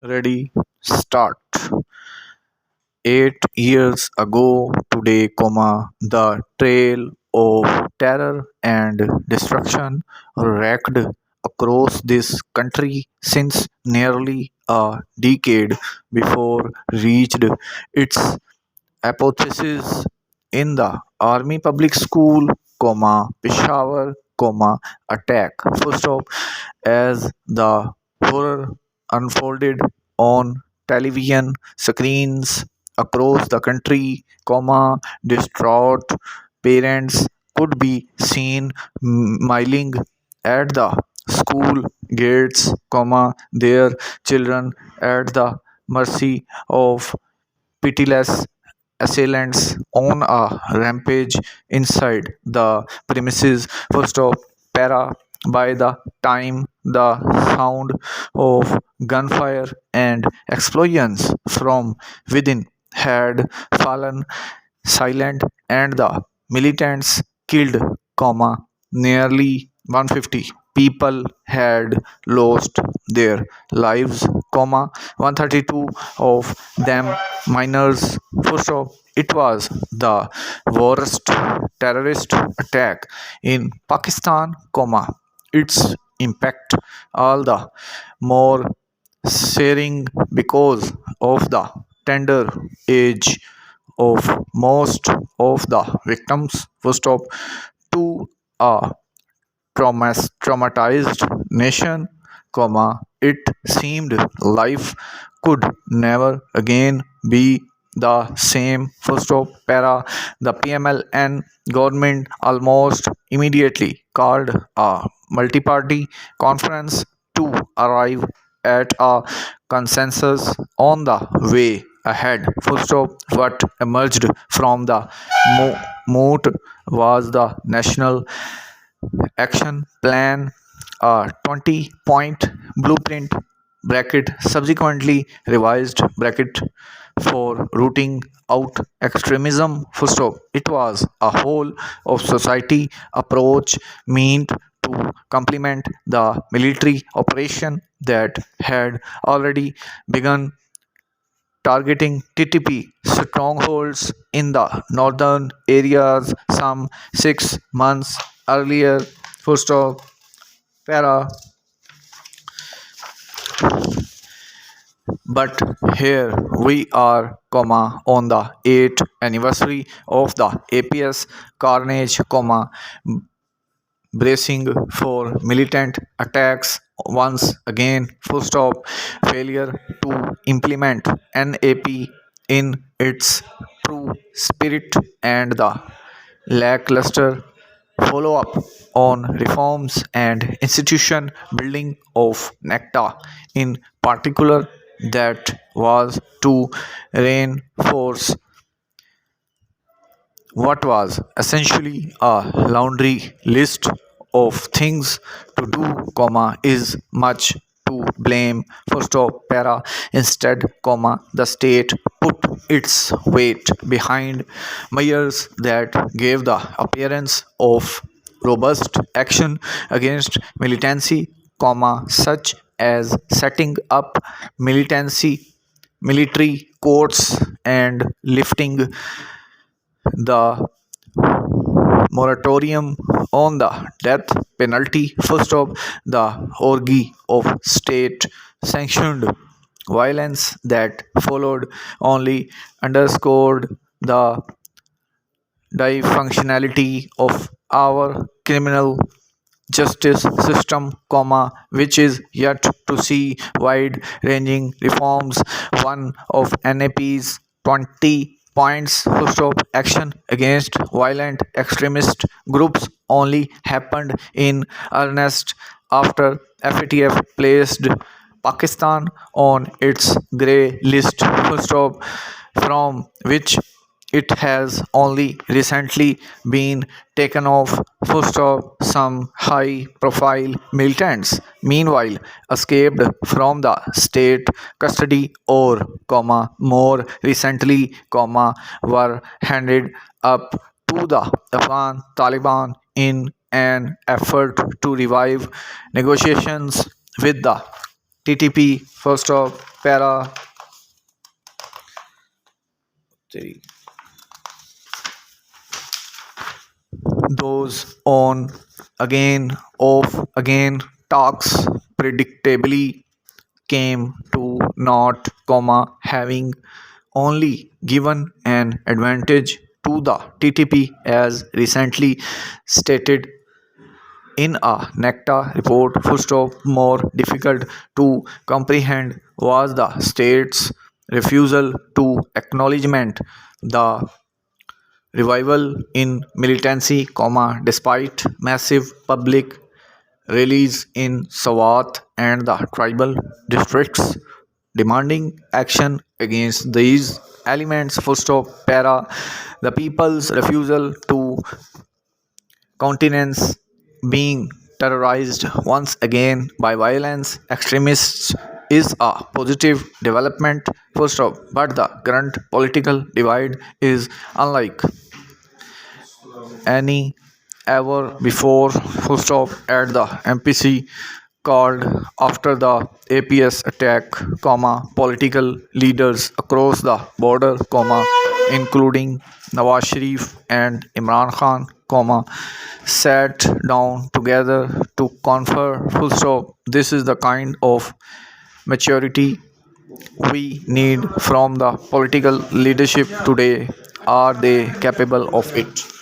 Ready, start. 8 years ago today, the trail of terror and destruction wreaked across this country since nearly a decade before reached its apotheosis in the Army Public School, Peshawar, attack. Full stop. As the horror unfolded on television screens across the country, distraught parents could be seen milling at the school gates, their children at the mercy of pitiless assailants on a rampage inside the premises. First of para, by the time the sound of gunfire and explosions from within had fallen silent and the militants killed, nearly 150 people had lost their lives, 132 of them minors. First off, it was the worst terrorist attack in Pakistan, its impact all the more searing because of the tender age of most of the victims. First off, to a traumatized nation, it seemed life could never again be the same. Full stop. Para. The PMLN government almost immediately called a multi-party conference to arrive at a consensus on the way ahead. Full stop. What emerged from the moot was the National Action Plan, a 20-point blueprint subsequently revised for rooting out extremism. Full stop. It was a whole of society approach meant to complement the military operation that had already begun targeting TTP strongholds in the northern areas some 6 months earlier. Full stop. Para. But here we are, on the 8th anniversary of the APS carnage, bracing for militant attacks once again. Full stop. Failure to implement NAP in its true spirit and the lackluster follow up on reforms and institution building of NECTA in particular that was to reinforce what was essentially a laundry list of things to do, is much to blame. First of para. Instead, the state put its weight behind measures that gave the appearance of robust action against militancy, such as setting up militancy military courts and lifting the moratorium on the death penalty. First of the orgy of state sanctioned violence that followed only underscored the dysfunctionality of our criminal justice system, which is yet to see wide-ranging reforms. One of NAP's 20 points to stop action against violent extremist groups only happened in earnest after FATF placed Pakistan on its grey list, from which it has only recently been taken off. Some high profile militants, meanwhile, escaped from the state custody or, more recently, were handed up to the Afghan Taliban in an effort to revive negotiations with the TTP full stop para 3. Those on again off again talks predictably came to naught, having only given an advantage to the TTP as recently stated in a NECTA report. More difficult to comprehend was the state's refusal to acknowledgement the revival in militancy, despite massive public rallies in Swat and the tribal districts demanding action against these elements. Para the people's refusal to countenance being terrorized once again by violence extremists is a positive development. But the current political divide is unlike any ever before. At the MPC called after the APS attack, political leaders across the border, including Nawaz Sharif and Imran Khan, sat down together to confer. This is the kind of maturity we need from the political leadership today. Are they capable of it?